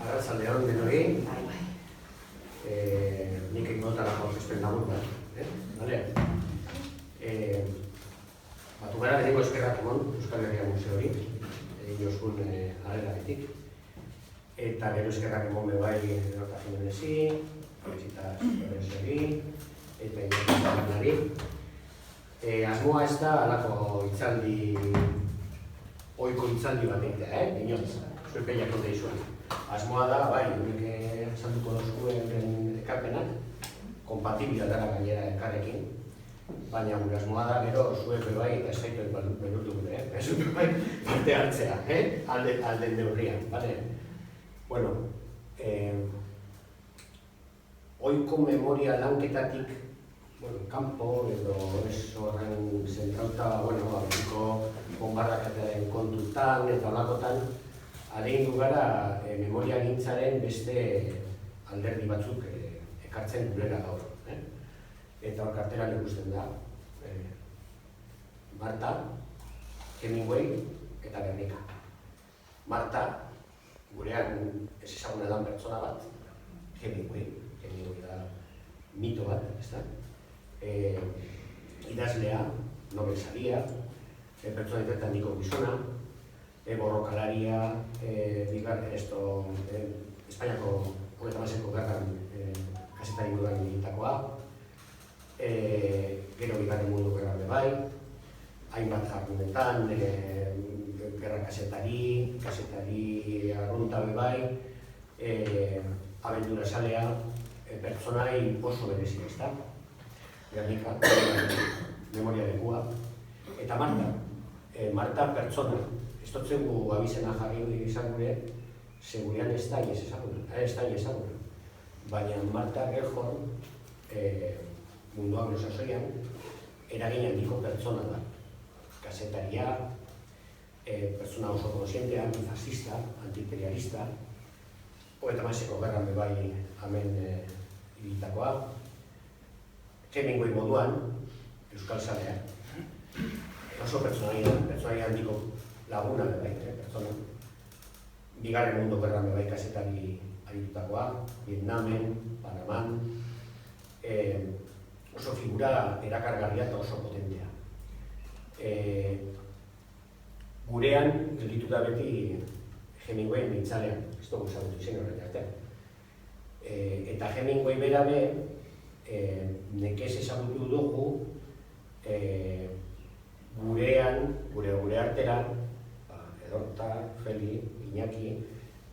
Arratsaldeon denoi. Nik egingotarako aurkezpen labur bat. Batu gara lehenengo eskerrak emon Euskal Herria Museori, egin jozkun aleragatik. Eta gero eskerrak emon bebai Edorta Jimenezi, Felicitas Perezeri, eta Iñaki. Asmoa ez da alako hitzaldi, ohiko hitzaldi bat egitea, inoz, zuen peiak konta izuen. Asmoa da, bai, unik esanduko dozkuen ekarpenak, kompatibila dara gainera elkarrekin, baina gure asmoa da, gero, zuek bai eta eskaituek benurtu gure, zuek bai parte hartzea, alden neurrian, bale? Bueno, ohiko memoria lanketatik, kanpo edo ez horren zentrauta, Ameriko bombardaketaren kontutan eta olakotan, alegin gara memoria gintzaren beste alderdi batzuk ekartzen gurera gaur. Eta hor karteran ikusten da, Marta, Hemingway eta Guernica. Marta, gurean ez ezaguna dan pertsona bat, Hemingway da mito bat, ez da? Idazlea, Nobel saria, pertsonaitate handiko gizona, borrokalaria, Espainiako 36ko gerran kasetari buruan egitakoa, gero bigarren mundu gerran bebai, hainbat jardunetan, gerra kasetari arrunta bebai, abentura salea, pertsonai oso berezi ez da. Guernica, memoria lekua. Eta Marta pertsona. Ez dutzegu abizena jarri izan gure, segurean ez da ezaguna. Baina Marta Gerhorn, mundu anglosaxoian, eragin handiko pertsona da. Kasetaria, pertsona oso konsiente, antifascista, antiimperialista, Hogeita Hamaseiko gerran bebai hemen ibilitakoa. Hemingway moduan, euskal zalea. Oso pertsonaia handiko laguna bebai, pertsona. Bigarren mundu gerran bebai kasetari aritutakoa, Vietnamen, Panaman. Oso figura erakargarria eta oso potentea. Gurean, gelditu da beti Hemingway mintzalean, ez dugu ezagutu izan horrein artean. Eta Hemingway bera be, nekez ezagutu dugu gure arteran, Edorta, Feli, Iñaki,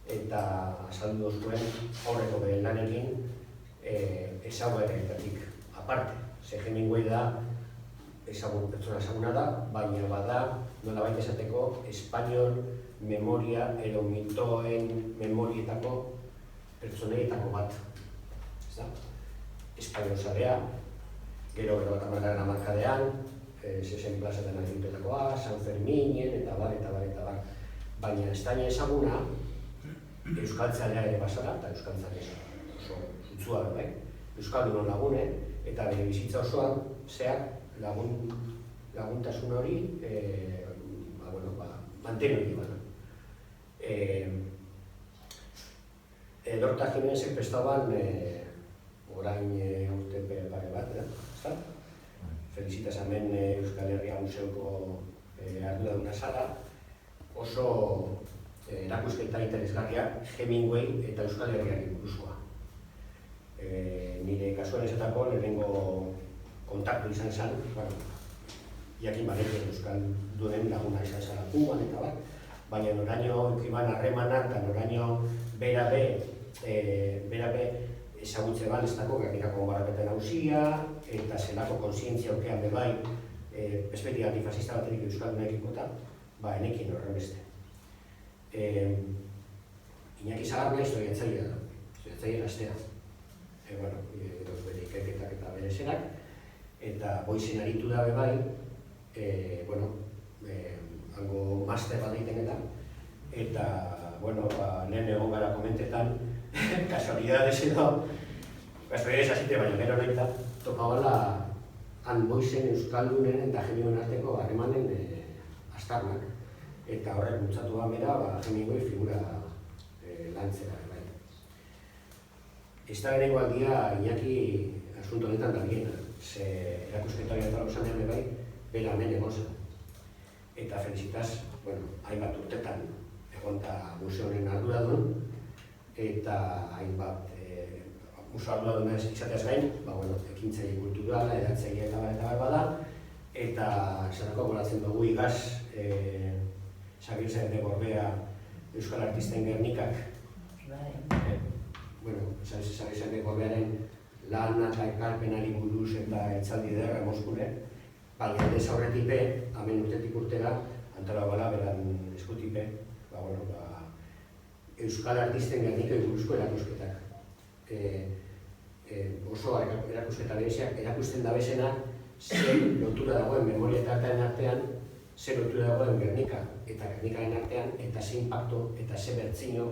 eta azaldu dozuen horreko beren lanekin ezagueraetatik aparte. Ze Hemingway da, pertsona ezaguna da, baina bada nolabait esateko espainol memoria edo mitoen memorietako pertsoneietako bat. Espainol zalea, gero bat amargarren amarkadean, Zezen plazatan agintetakoa, San Ferminen, eta bar. Baina ez da ezaguna, euskaltzalea ere basara, eta euskaltzalea oso zutzua bai, euskaldunon lagune, eta bere bizitza osoan, zehar laguntasun hori, mantenu egin. Edorta Jimenezek prestaban orain urte pare bat, ezta? Felicitas hemen Euskal Herria Museoko arduraduna zara, oso erakusketa interesgarria Hemingway eta Euskal Herriari buruzkoa. Nire kasuan esatako lehenengo kontaktu izan zen, jakin bareke Euskal duen laguna izan zara Kuban eta bat, baina noraino iban harremanak eta noraino berabe ezagutze ban ez dago Gernikako bombardaketen auzia eta zelako konsientzia aukean bebai perspektiba antifascista baterik euskaldunekikota, enekin horren beste. Iñaki Zagarna historiatzailea da, gaztea. Bere ikerketak eta bere zenak, eta goizen aritu da bebai, hango master bat egiten eta lehen egon gara komentetan, kasualidades edo, kasualidades azite, baina gero nahi da, topabala han goizen euskaldunen eta Hemingwayen arteko harremanen aztarnak. eta horrek bultzatu bera Hemingway figura lantzera. Ez da ere aldia Iñaki asunto honetan dabiena, ze erakusketari eta lausanean bai, bera hemen egon zen. Eta felicitas, hainbat urtetan egonta museoaren arduradun, eta hainbat museo arduradun izateaz gain, ekintzaile kulturala, edatzaile eta bada, eta esanako goratzen dugu igaz Xabier de Gorbea Euskal Artisten Gernikak. Xabier de Gorbearen lana eta ekarpenari buruz eta etzaldi ederra Moskure, aldez aurretipe, hemen urtetik urtera, antara bala beran eskutipe, Euskal Artisten Gernikak buruzko erakusketak. Oso erakusketa bereziak, erakusten da bezena, zer lotura dagoen memoria eta artean artean, zer lotura dagoen Gernika eta Gernikaren artean, eta ze impacto eta ze bertzino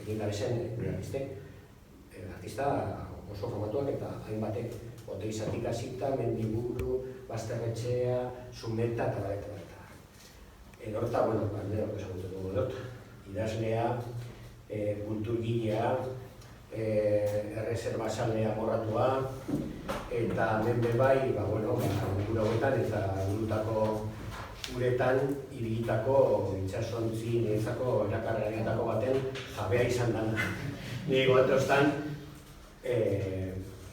egin da bezen artista oso formatuak eta hainbatek Oteizatik hasita, Mendiburu, Basterretxea, Zumeta eta bareta. Edorta, alderok esagutzen dugu edort, idazlea, kulturgilea, erreserbasalea morratua, eta hemen bebai, gure hauetan eta gurutako uretan ibilitako itxasontzi niretzako erakarrietako baten jabea izan dana. Nire goatoztan,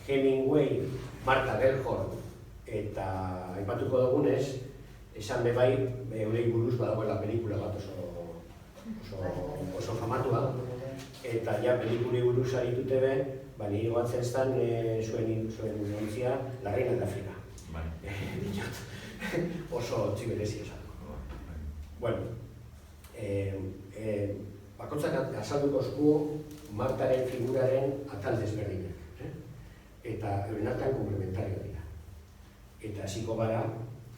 Hemingway, Martha Gellhorn eta aipatuko dugunez, esan bebai, eurei buruz badagoela pelikula bat oso famatua, eta ja pelikuli buruz aritute be, nire goatzen zan zuen uniontzia La Reina de Afrika. Oso txiberezi esan. Bakotzak azalduko zku Martaren figuraren atal desberdinak. Eta euren artean komplementarioa dira. Eta hasiko gara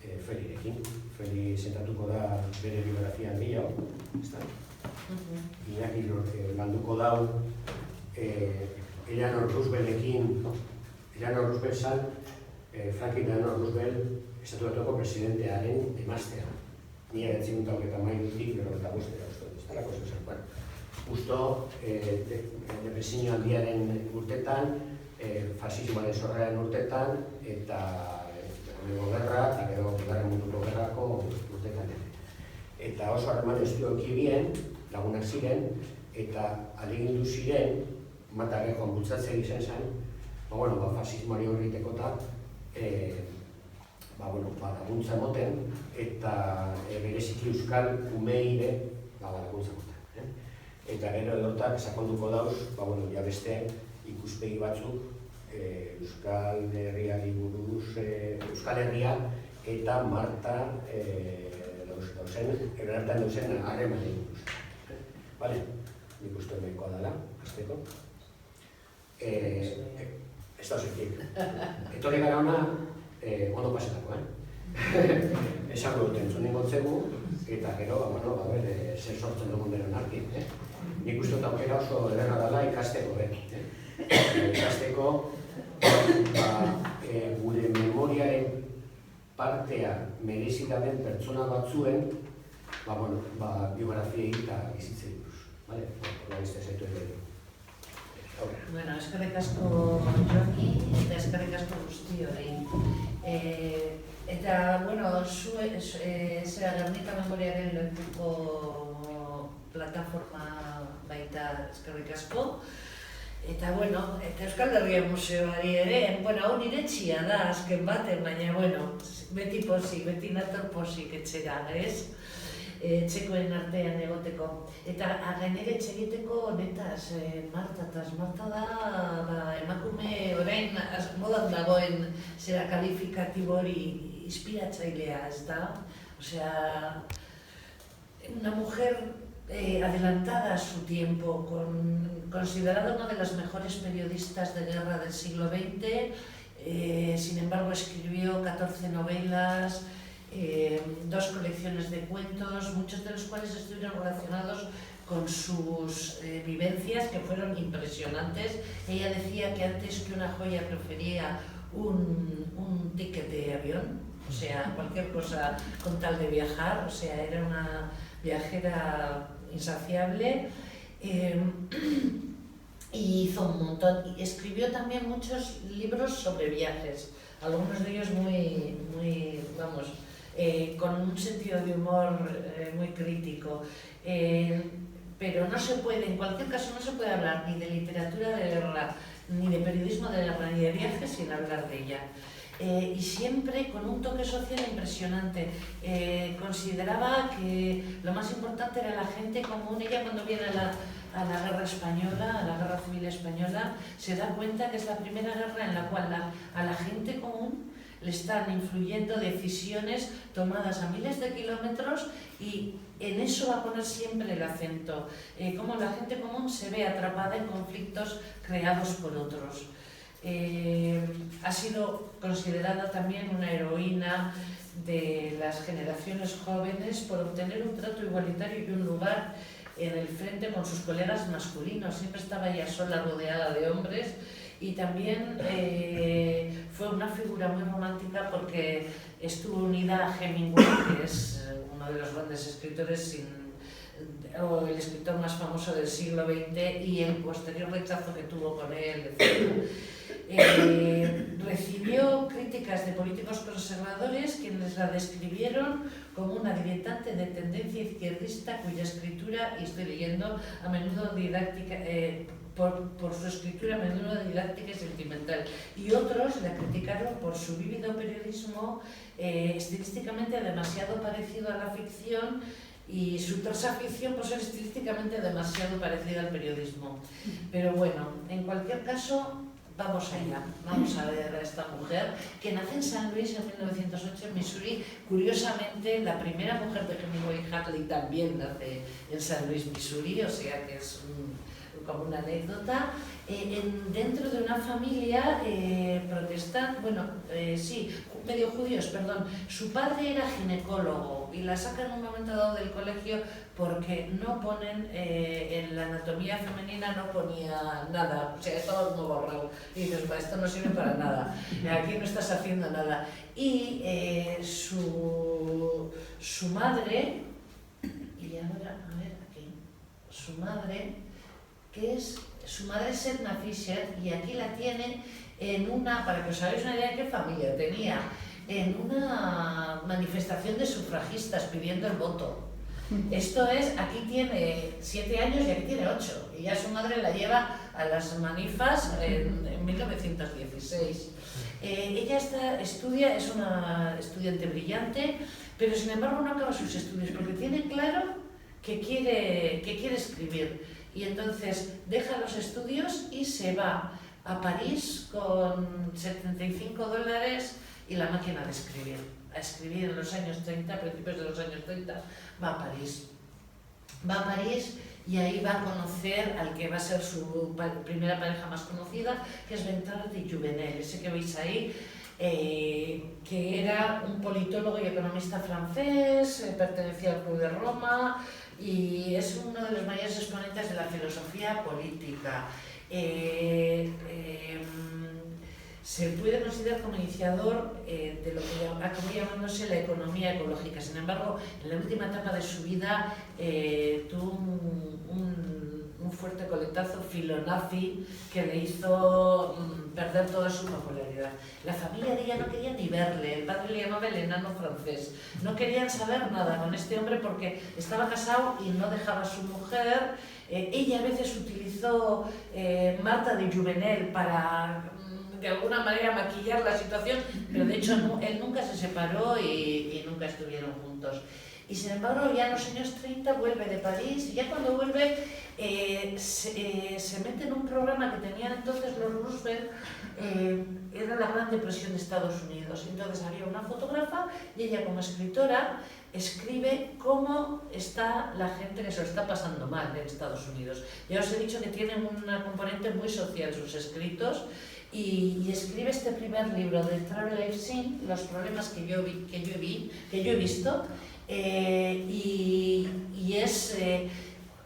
Felirekin. Feli sentatuko da bere biografian gehiago. Iñaki landuko dau Eleanor Rooseveltekin, Eleanor Roosevelt zan, Franklin Delano Roosevelt estatuatuko presidentearen emaztea. Mila 1930tik, eta guztera uste dut, estarako zen. Justo, depresinio handiaren urtetan, fasismoaren sorreraren urtetan, eta Lehenengo Gerra, eta gero Bigarren Munduko Gerrako urtetan. Eta oso harreman estudioki bien, lagunak ziren, eta alegindu ziren, Martha Gellhorn bultzatzea izan zen, fasismoari horreteko eta laguntza moten, eta bereziki euskal umeire laguntza moten. Eta gero edortak sakonduko dauz, beste ikuspegi batzuk Euskal Herriari buruz, Euskal Herria eta Marta euren dauzen harremanei buruz. Nik uste nahikoa dela, azteko. Ez da zuetik. Etorri gara hona, ondo pasetako, esan duten zuen ingotzegu, eta gero, zer sortzen dugun denon artik. Nik uste dut aukera oso ederra dela ikasteko, ikasteko gure memoriaren partea merezitamen pertsona batzuen biografiei eta bizitzei buruz. Horra bizte zaitu edo. Eskerrik asko Joni eta eskerrik asko guzti hori. Eta, zera Gernika Memoriaren lekuko plataforma baita eskerrik asko. Eta, Euskal Herria Museoari ere, hau nire txia da azken baten, baina, beti pozik, beti nator pozik etxera, ez? Etxekoen artean egoteko. Eta, gainera etxegiteko honetaz, Marta da, emakume orain modan dagoen zera kalifikatibo hori inspiratzailea, ez da? Osea, una mujer adelantada a su tiempo, considerada una de las mejores periodistas de guerra del siglo XX, sin embargo escribió 14 novelas, 2 colecciones de cuentos, muchos de los cuales estuvieron relacionados con sus vivencias, que fueron impresionantes. Ella decía que antes que una joya prefería un ticket de avión, o sea, cualquier cosa con tal de viajar, o sea, era una viajera insaciable. Y hizo un montón, y escribió también muchos libros sobre viajes, algunos de ellos muy vamos, con un sentido de humor muy crítico. Pero no se puede, en cualquier caso, no se puede hablar ni de literatura de guerra, ni de periodismo de guerra, ni de viajes sin hablar de ella. Y siempre con un toque social impresionante. Consideraba que lo más importante era la gente común. Ella, cuando viene a la guerra española, a la guerra civil española, se da cuenta que es la primera guerra en la cual a la gente común le están influyendo decisiones tomadas a miles de kilómetros, y en eso va a poner siempre el acento, cómo la gente común se ve atrapada en conflictos creados por otros. Ha sido considerada también una heroína de las generaciones jóvenes por obtener un trato igualitario y un lugar en el frente con sus colegas masculinos. Siempre estaba ella sola, rodeada de hombres, y también fue una figura muy romántica porque estuvo unida a Hemingway, que es uno de los grandes escritores, o el escritor más famoso del siglo XX, y el posterior rechazo que tuvo con él, etc. Recibió críticas de políticos conservadores, quienes la describieron como una diletante de tendencia izquierdista cuya escritura, y estoy leyendo, a menudo didáctica, por su escritura a menudo didáctica y sentimental, y otros la criticaron por su vívido periodismo, estilísticamente demasiado parecido a la ficción, y su tersa ficción por ser estilísticamente demasiado parecida al periodismo. Pero bueno, en cualquier caso, vamos allá, vamos a ver a esta mujer que nace en San Luis en 1908 en Missouri. Curiosamente, la primera mujer de Hemingway, Hadley, también nace en San Luis, Missouri, o sea que es como una anécdota, dentro de una familia protestante, bueno, sí, medio judíos, perdón. Su padre era ginecólogo y la saca en un momento dado del colegio porque no ponen, en la anatomía femenina no ponía nada, o sea, estaba como borrado. Y dices, esto no sirve para nada, aquí no estás haciendo nada. Y su madre, y ahora, a ver, aquí, su madre es Edna Fisher, y aquí la tiene en una, para que os hagáis una idea de qué familia tenía, en una manifestación de sufragistas pidiendo el voto. Esto es, aquí tiene 7 años y aquí tiene 8, y ya su madre la lleva a las manifas en 1916. Ella estudia, es una estudiante brillante, pero sin embargo no acaba sus estudios porque tiene claro que quiere escribir. Y entonces deja los estudios y se va a París con $75 y la máquina de escribir. A escribir en los años 30, a principios de los años 30, va a París. Va a París y ahí va a conocer al que va a ser su primera pareja más conocida, que es Bertrand de Jouvenel, ese que veis ahí, que era un politólogo y economista francés, pertenecía al Club de Roma, y es uno de los mayores exponentes de la filosofía política. Se puede considerar como iniciador de lo que acabó llamándose la economía ecológica. Sin embargo, en la última etapa de su vida tuvo un fuerte coletazo filonazi que le hizo perder toda su popularidad. La familia de ella no quería ni verle, el padre le llamaba el enano francés. No querían saber nada con este hombre porque estaba casado y no dejaba a su mujer. Ella a veces utilizó Marta de Jouvenel para de alguna manera maquillar la situación, pero de hecho él nunca se separó y nunca estuvieron juntos. Y sin embargo, ya en los años 30 vuelve de París, y ya cuando vuelve se mete en un programa que tenían entonces los Roosevelt, era la Gran Depresión de Estados Unidos. Entonces había una fotógrafa y ella, como escritora, escribe cómo está la gente que se lo está pasando mal en Estados Unidos. Ya os he dicho que tienen una componente muy social sus escritos, y escribe este primer libro de Travel I've Seen, los problemas que yo he visto, y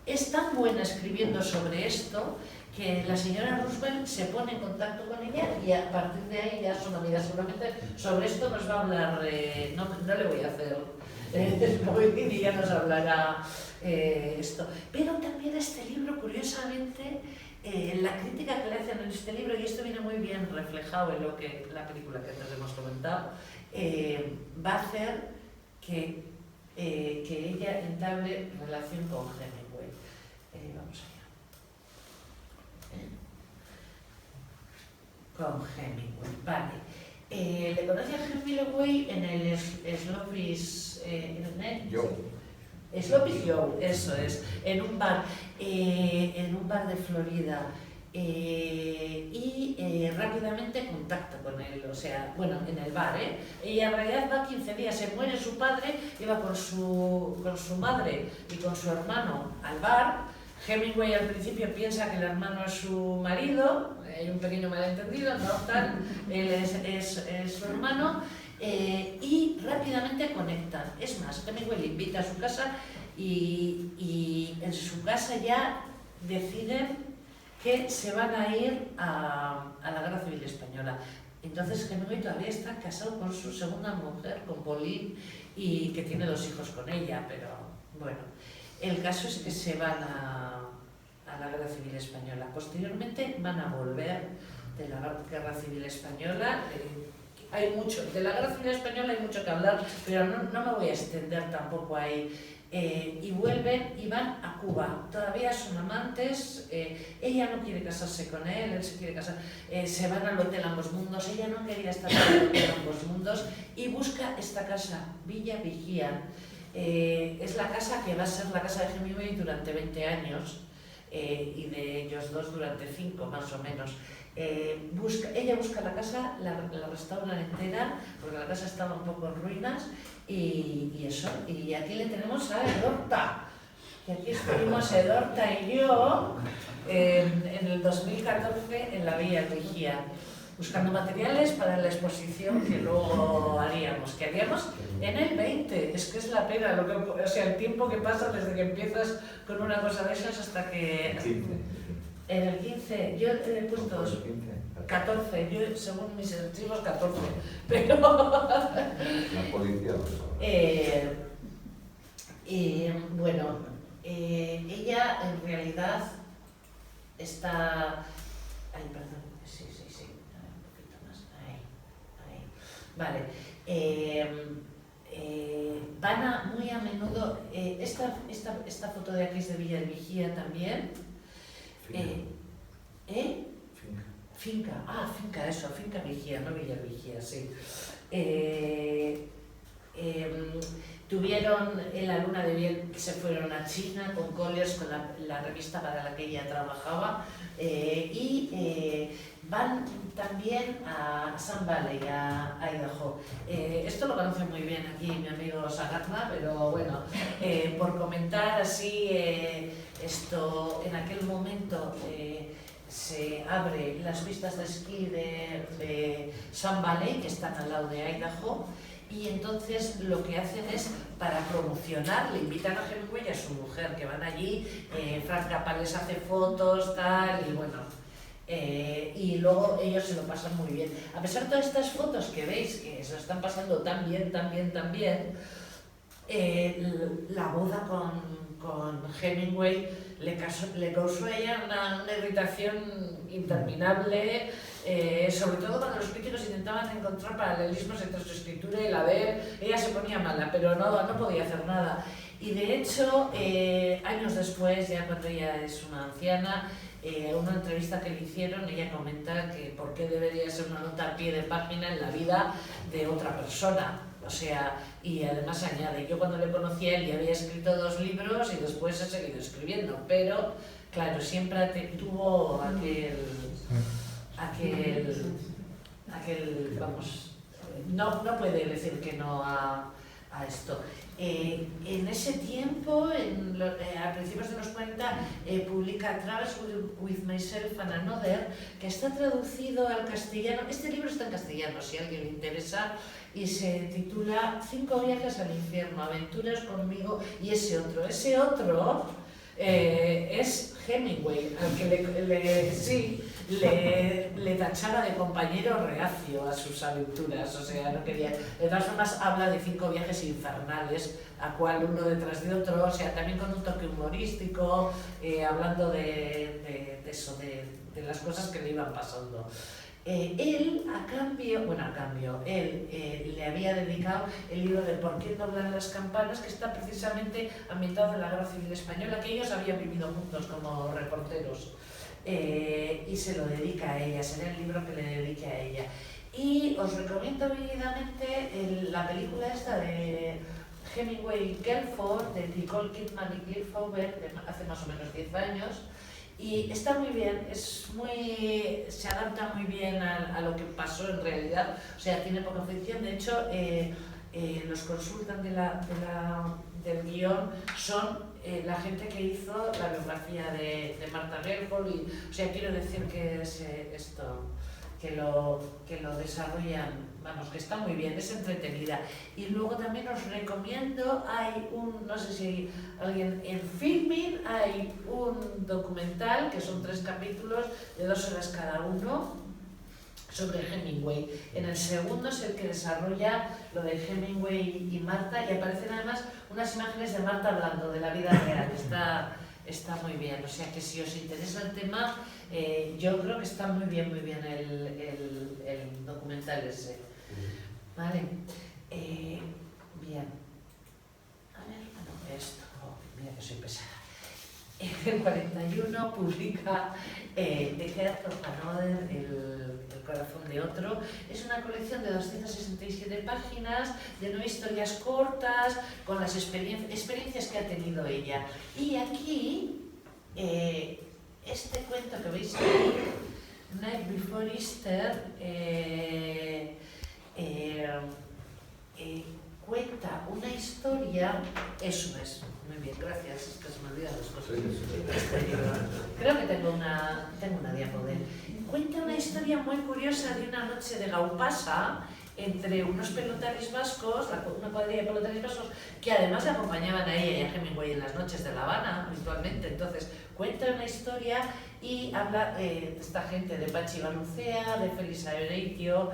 es tan buena escribiendo sobre esto que la señora Roosevelt se pone en contacto con ella y a partir de ahí ya son amigas. Seguramente sobre esto nos va a hablar, no le voy a hacer spoiler y ya nos hablará esto. Pero también este libro, curiosamente, la crítica que le hacen en este libro, y esto viene muy bien reflejado en lo que la película que antes hemos comentado, va a hacer que ella entable relación con Hemingway. Vamos allá. Con Hemingway, vale. ¿Le conoce a Hemingway en el Sloppy's Sloppy's Joe, eso es, en un bar de Florida. Y rápidamente contacta con él, o sea, bueno, en el bar, Ella en realidad va 15 días, se muere su padre, iba con su madre y con su hermano al bar. Hemingway al principio piensa que el hermano es su marido, hay un pequeño malentendido, no tal, él es su hermano, y rápidamente conectan. Es más, Hemingway le invita a su casa y en su casa ya deciden que se van a ir a la Guerra Civil Española. Entonces Hemingway todavía está casado con su segunda mujer, con Pauline, y que tiene 2 hijos con ella, pero bueno, el caso es que se van a la Guerra Civil Española. Posteriormente van a volver de la Guerra Civil Española. De la Guerra Civil Española hay mucho que hablar, pero no me voy a extender tampoco ahí. Y vuelven y van a Cuba. Todavía son amantes. Ella no quiere casarse con él se quiere casar. Se van al Hotel Ambos Mundos. Ella no quería estar en el Hotel Ambos Mundos y busca esta casa, Villa Vigía. Es la casa que va a ser la casa de Hemingway durante 20 años y de ellos 2 durante 5 más o menos. Ella busca la casa, la restaura entera, porque la casa estaba un poco en ruinas y eso. Y aquí le tenemos a Edorta, que aquí estuvimos Edorta y yo en el 2014 en la Villa Vigía, buscando materiales para la exposición que luego haríamos en el 20. Es que es la pena, o sea, el tiempo que pasa desde que empiezas con una cosa de esas hasta que... En el 15, yo he puesto 14, yo según mis archivos 14, pero... La policía lo sabe. Bueno, ella en realidad está... Ay, perdón, sí, a ver, un poquito más, ahí. Vale. Van muy a menudo... Esta foto de aquí es de Villa Vigía también. Finca. Finca Vigía, no Villa Vigía, sí. Tuvieron en la luna de miel que se fueron a China con Colliers, con la revista para la que ella trabajaba, y van también a Sun Valley, a Idaho. Esto lo conoce muy bien aquí mi amigo Sagatma, pero bueno, por comentar así, esto en aquel momento se abre las pistas de esquí de Sun Valley, que están al lado de Idaho, y entonces lo que hacen es, para promocionar, le invitan a Hemingway y a su mujer, que van allí, Frank Capra les hace fotos, tal, y bueno, y luego ellos se lo pasan muy bien. A pesar de todas estas fotos que veis, que se lo están pasando tan bien, la boda con Hemingway le causó a ella una irritación interminable, sobre todo cuando los críticos intentaban encontrar paralelismos entre su escritura y la de él. Ella se ponía mala, pero no podía hacer nada. Y de hecho, años después, ya cuando ella es una anciana, en una entrevista que le hicieron, ella comenta que por qué debería ser una nota a pie de página en la vida de otra persona. O sea, y además añade, yo cuando le conocí a él ya había escrito 2 libros y después he seguido escribiendo, pero claro, siempre tuvo aquel, vamos, no puede decir que no a esto. En ese tiempo, a principios de los 40, publica Travels with Myself and Another, que está traducido al castellano. Este libro está en castellano, si a alguien le interesa, y se titula 5 viajes al infierno, aventuras conmigo y ese otro. Ese otro es Hemingway, al que le tachaba de compañero reacio a sus aventuras, o sea, no quería. De todas formas, habla de 5 viajes infernales, a cual uno detrás de otro, o sea, también con un toque humorístico, hablando de eso, de las cosas que le iban pasando. Él, él le había dedicado el libro de ¿Por qué doblan las campanas?, que está precisamente ambientado en la Guerra Civil Española, que ellos habían vivido juntos como reporteros, y se lo dedica a ella, será el libro que le dedique a ella. Y os recomiendo vividamente la película esta de Hemingway Guilford, de Nicole Kidman y Cliff Howard, de hace más o menos 10 años, y está muy bien, se adapta muy bien a lo que pasó en realidad, o sea, tiene poca ficción. De hecho, los consultan del guión son la gente que hizo la biografía de Martha Gellhorn, y, o sea, quiero decir que que lo desarrollan, vamos, que está muy bien, es entretenida. Y luego también os recomiendo, no sé si alguien en Filmin, hay un documental que son 3 capítulos de 2 horas cada uno sobre Hemingway. En el segundo es el que desarrolla lo de Hemingway y Marta, y aparecen además unas imágenes de Marta hablando de la vida real. Está muy bien, o sea que si os interesa el tema, yo creo que está muy bien el documental ese. Vale, bien. A ver, esto, mira que soy pesada. En el 41 publica The Heart of Another, el corazón de otro. Es una colección de 267 páginas, de 9 historias cortas, con las experiencias que ha tenido ella. Y aquí, este cuento que veis aquí, Night Before Easter, cuenta una historia, eso es, muy bien, gracias, es que se me olvidan las cosas. Este libro. Creo que tengo una diapo de él. Cuenta una historia muy curiosa de una noche de gaupasa entre unos pelotaris vascos, una cuadrilla de pelotaris vascos, que además le acompañaban a ella y a Hemingway en las noches de La Habana, habitualmente. Entonces, cuenta una historia y habla de esta gente, de Pachi Balucea, de Félix Aereitio,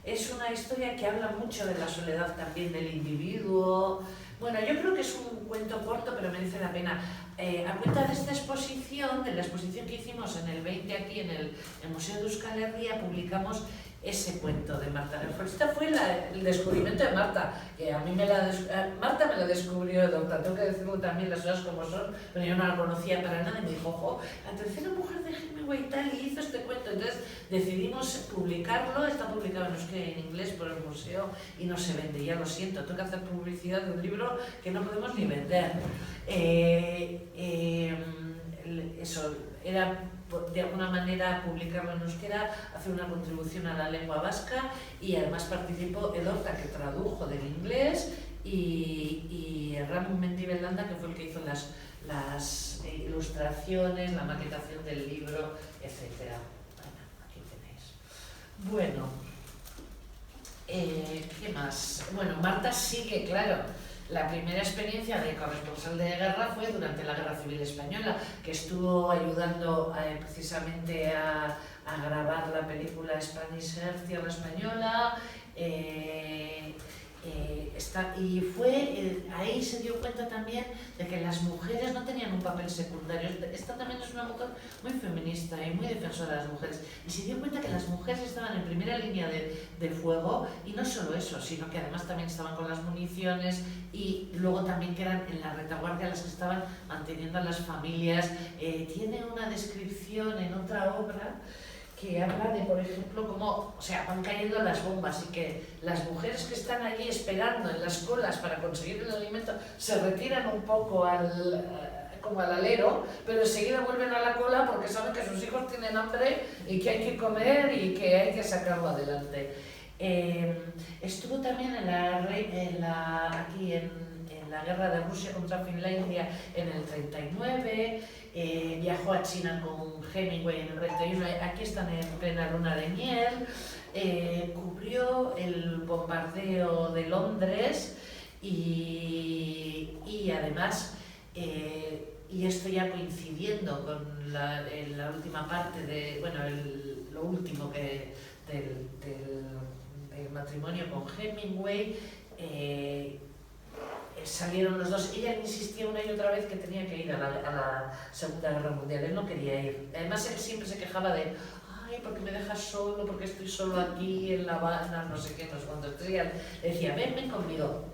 es una historia que habla mucho de la soledad también del individuo. Bueno, yo creo que es un cuento corto, pero merece la pena. A cuenta de esta exposición, de la exposición que hicimos en el 20 aquí en el Museo de Euskal Herria, publicamos ese cuento de Martha Gellhorn. Este fue el descubrimiento de Marta, que a mí Marta me la descubrió, doctora, tengo que decirlo también las cosas como son, pero yo no la conocía para nada, y me dijo, ojo, la tercera mujer de Hemingway y tal, y hizo este cuento. Entonces decidimos publicarlo, está publicado en inglés por el museo y no se vende, ya lo siento, tengo que hacer publicidad de un libro que no podemos ni vender. Eso, era de alguna manera publicarlo en euskera, hacer una contribución a la lengua vasca, y además participó Edorta, que tradujo del inglés, y Ramón Mendibelanda, que fue el que hizo las ilustraciones, la maquetación del libro, etc. Bueno, aquí tenéis. Bueno, ¿qué más? Bueno, Marta sí que, claro, la primera experiencia de corresponsal de guerra fue durante la Guerra Civil Española, que estuvo ayudando precisamente a grabar la película Spanish Earth, Tierra Española, y ahí se dio cuenta también de que las mujeres no tenían un papel secundario. Esta también es una mujer muy feminista y muy defensora de las mujeres, y se dio cuenta que las mujeres estaban en primera línea de fuego, y no solo eso, sino que además también estaban con las municiones, y luego también que eran en la retaguardia las que estaban manteniendo a las familias. Tiene una descripción en otra obra que habla de, por ejemplo, cómo, o sea, van cayendo las bombas, y que las mujeres que están allí esperando en las colas para conseguir el alimento se retiran un poco como al alero, pero enseguida vuelven a la cola porque saben que sus hijos tienen hambre y que hay que comer y que hay que sacarlo adelante. Estuvo también aquí en la guerra de Rusia contra Finlandia en el 39, viajó a China con Hemingway en el 41, aquí están en plena luna de miel, cubrió el bombardeo de Londres, y además, y esto ya coincidiendo con la última parte de, bueno, lo último del matrimonio con Hemingway, salieron los dos. Ella le insistía una y otra vez que tenía que ir a la Segunda Guerra Mundial, él no quería ir. Además él siempre se quejaba de ay, ¿por qué me dejas solo? ¿Por qué estoy solo aquí en La Habana? No sé qué, no sé cuánto. Le decía, ven conmigo.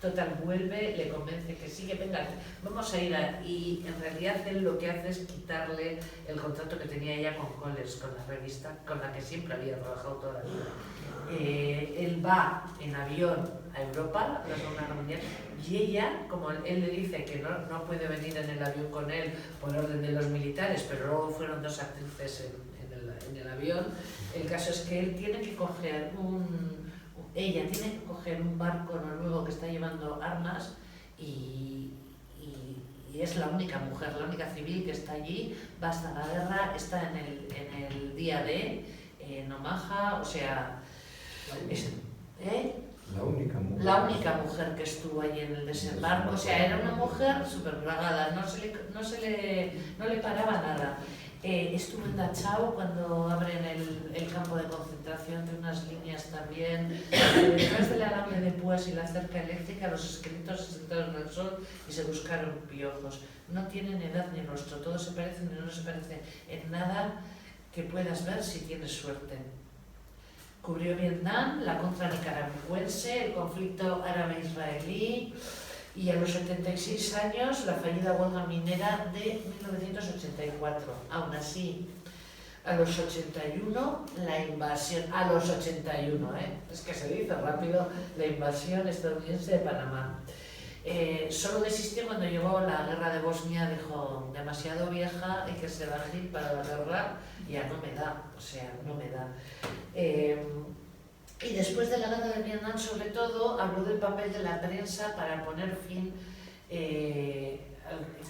Total, vuelve, le convence que sí, que venga, vamos a ir y en realidad él lo que hace es quitarle el contrato que tenía ella con Colors, con la revista con la que siempre había trabajado toda la vida. Él va en avión a Europa, a la Segunda Guerra Mundial, y ella, como él le dice que no puede venir en el avión con él por orden de los militares, pero luego fueron dos actrices en el avión, el caso es que él tiene que coger ella tiene que coger un barco noruego que está llevando armas y es la única mujer, la única civil que está allí, va hasta la guerra, está en el día D, en Omaha, o sea, la única mujer que estuvo allí en el desembarco, o sea, era una mujer súper bragada, no le paraba nada. Estuvo en Dachau cuando abren el campo de concentración de unas líneas también. Detrás del alambre de púas y la cerca eléctrica, los esqueletos se sentaron al sol y se buscaron piojos. No tienen edad ni rostro, todos se parecen y no se parecen en nada que puedas ver si tienes suerte. Cubrió Vietnam, la contra nicaragüense, el conflicto árabe-israelí, y a los 76 años la fallida huelga minera de 1984. Aún así, a los 81 la invasión, es que se dice rápido, la invasión estadounidense de Panamá. Solo desistió cuando llegó la guerra de Bosnia, dijo, demasiado vieja, hay que ser ágil para la guerra, ya no me da, o sea, no me da. Y después de la guerra de Vietnam, sobre todo, habló del papel de la prensa para poner fin,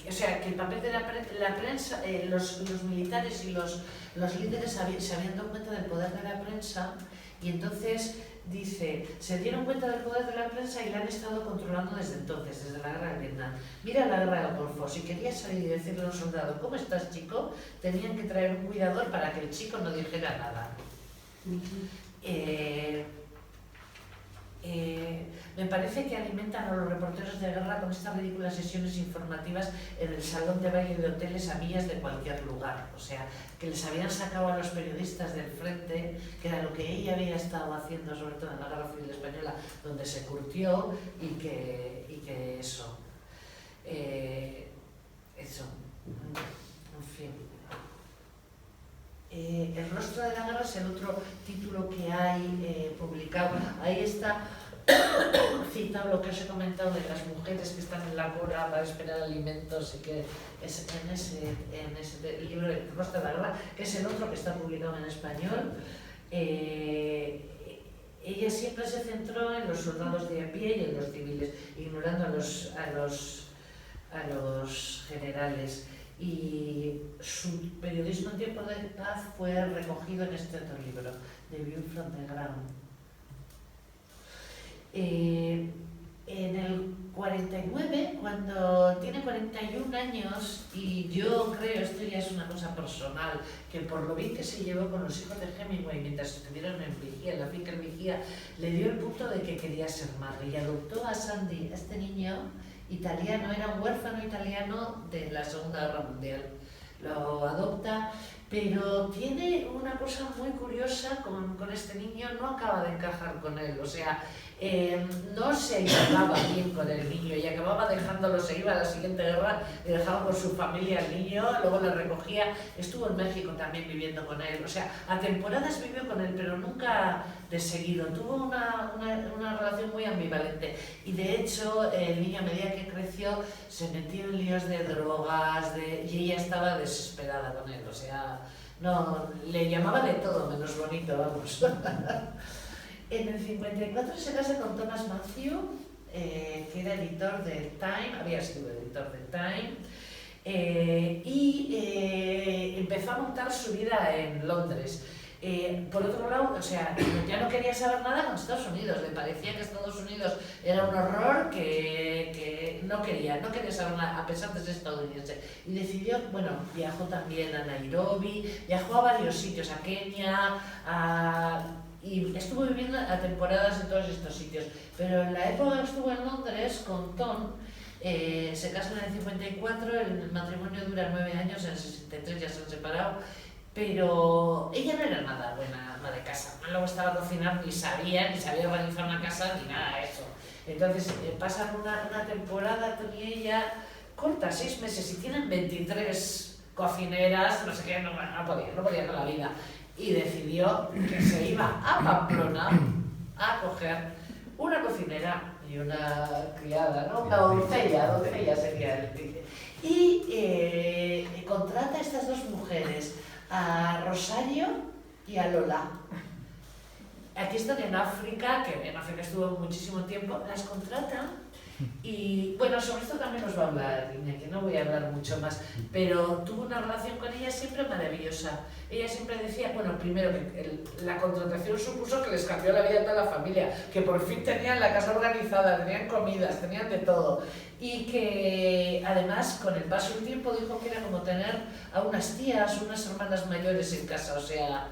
o sea, que el papel de la prensa, los militares y los líderes se habían dado cuenta del poder de la prensa y entonces dice, se dieron cuenta del poder de la prensa y la han estado controlando desde entonces, desde la guerra de Vietnam. Mira la guerra del Golfo, si querías salir y decirle a un soldado, ¿cómo estás, chico?, tenían que traer un cuidador para que el chico no dijera nada. Me parece que alimentan a los reporteros de guerra con estas ridículas sesiones informativas en el salón de baile de hoteles a millas de cualquier lugar. O sea, que les habían sacado a los periodistas del frente, que era lo que ella había estado haciendo, sobre todo en la Guerra Civil Española, donde se curtió y que eso. En fin. El rostro de la guerra es el otro título que hay publicado. Ahí está citado lo que os he comentado de las mujeres que están en la cola para esperar alimentos y que es en ese libro El rostro de la guerra, que es el otro que está publicado en español. Ella siempre se centró en los soldados de a pie y en los civiles, ignorando a los generales. Y su periodismo en tiempo de paz fue recogido en este otro libro, The View from the Ground. En el 49, cuando tiene 41 años, y yo creo, esto ya es una cosa personal, que por lo bien que se llevó con los hijos de Hemingway mientras estuvieron en Vigía, en la finca en Vigía, le dio el punto de que quería ser madre y adoptó a Sandy, este niño italiano, era un huérfano italiano de la Segunda Guerra Mundial. Lo adopta, pero tiene una cosa muy curiosa con este niño, no acaba de encajar con él, o sea, no se llevaba bien con el niño y acababa dejándolo, se iba a la siguiente guerra y dejaba con su familia al niño, luego le recogía, estuvo en México también viviendo con él, o sea, a temporadas vivió con él, pero nunca de seguido, tuvo una relación muy ambivalente y de hecho el niño a medida que creció se metió en líos de drogas y ella estaba desesperada con él, o sea, no, le llamaba de todo menos bonito, vamos. En el 54 se casa con Thomas Matthew, que era editor de Time, había sido editor de Time, y empezó a montar su vida en Londres. Por otro lado, o sea, ya no quería saber nada con Estados Unidos, le parecía que Estados Unidos era un horror, que no quería saber nada, a pesar de ser estadounidense. Y decidió, bueno, viajó también a Nairobi, viajó a varios sitios, a Kenia, y estuvo viviendo a temporadas en todos estos sitios. Pero en la época que estuvo en Londres con Tom, se casan en el 54, el matrimonio dura 9 años, en el 63 ya se han separado. Pero ella no era nada buena ama de casa, no le gustaba cocinar, ni sabía organizar una casa, ni nada de eso. Entonces pasan una temporada, Tony y ella, corta, 6 meses, y tienen 23 cocineras, no sé qué, no podía con la vida. Y decidió que se iba a Pamplona a coger una cocinera y una criada, ¿no? Una doncella sería el... Y contrata a estas 2 mujeres, a Rosario y a Lola. Aquí están en África, que en África estuvo muchísimo tiempo, las contratan y bueno, sobre esto también nos va a hablar Iñaki, no voy a hablar mucho más, pero tuvo una relación con ella siempre maravillosa. Ella siempre decía, bueno, primero que la contratación supuso que les cambió la vida a toda la familia, que por fin tenían la casa organizada, tenían comidas, tenían de todo. Y que además con el paso del tiempo dijo que era como tener a unas tías, unas hermanas mayores en casa, o sea,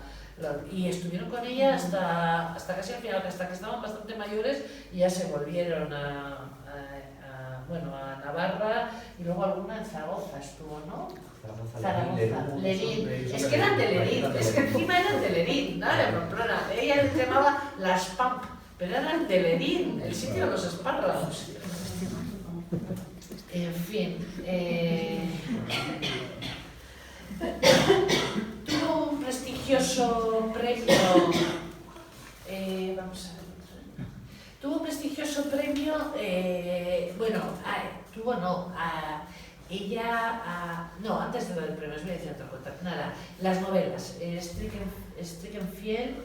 y estuvieron con ella hasta casi al final, hasta que estaban bastante mayores y ya se volvieron a Navarra, y luego alguna en Zaragoza estuvo, ¿no? Zaragoza, Lerín. Es que eran de Lerín, es que encima eran de Lerín, no de Pamplona. Ella les llamaba las Pamp, pero eran de Lerín, el sitio de los espárragos. En fin, tuvo un prestigioso premio, tuvo un prestigioso premio, antes de lo del premio, os voy a decir otra cosa, nada, las novelas, Strickenfield,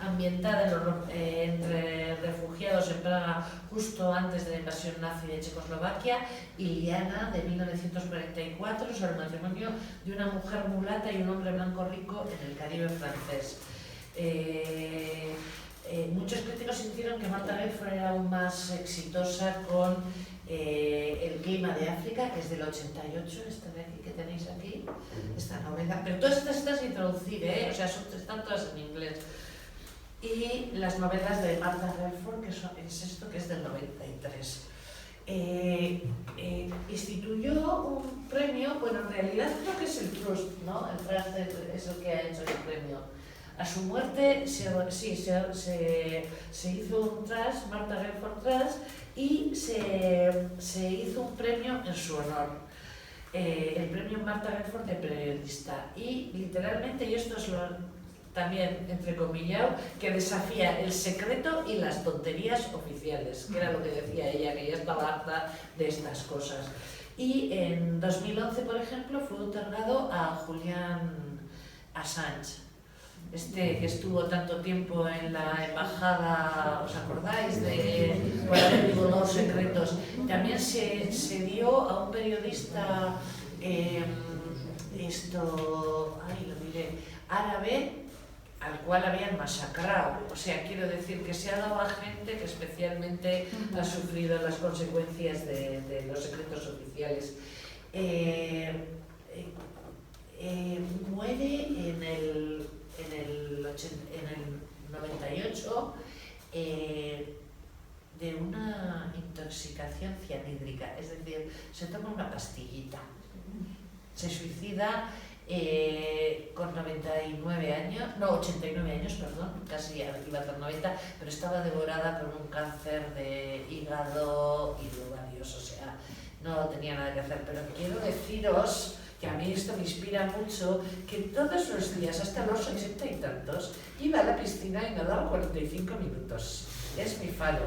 ambientada entre refugiados en Praga justo antes de la invasión nazi de Checoslovaquia, y Liana, de 1944, sobre el matrimonio de una mujer mulata y un hombre blanco rico en el Caribe francés. Muchos críticos sintieron que Martha Gellhorn era aún más exitosa con El clima de África, que es del 88, esta de aquí que tenéis aquí, esta novela, pero todas estas están sin traducir, o sea, están todas en inglés. Y las novelas de Martha Gellhorn, que es esto, que es del 93. Instituyó un premio, bueno, en realidad creo que es el Trust, ¿no? El Trust es el que ha hecho el premio. A su muerte se hizo un Trust, Martha Gellhorn Trust, y se hizo un premio en su honor. El premio Martha Gellhorn de periodista. Y literalmente, y esto es también entrecomillado, que desafía el secreto y las tonterías oficiales, que era lo que decía ella, que ya estaba harta de estas cosas. Y en 2011, por ejemplo, fue otorgado a Julian Assange, que estuvo tanto tiempo en la embajada, ¿os acordáis? Por haber divulgado secretos. También se dio a un periodista, árabe, al cual habían masacrado. O sea, quiero decir que se ha dado a gente que especialmente ha sufrido las consecuencias de los secretos oficiales. Muere en el 98 de una intoxicación cianhídrica, es decir, se toma una pastillita, se suicida con 89 años, perdón, casi iba a hacer 90, pero estaba devorada por un cáncer de hígado y de ovarios, o sea, no tenía nada que hacer. Pero quiero deciros que a mí esto me inspira mucho, que todos los días, hasta los 80 y tantos, iba a la piscina y nadaba 45 minutos. Es mi faro.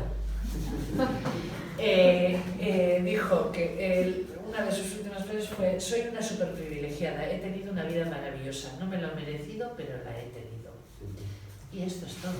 Dijo que una de sus últimas frases fue: soy una súper privilegiada, he tenido una vida maravillosa, no me lo he merecido, pero la he tenido. Y esto es todo.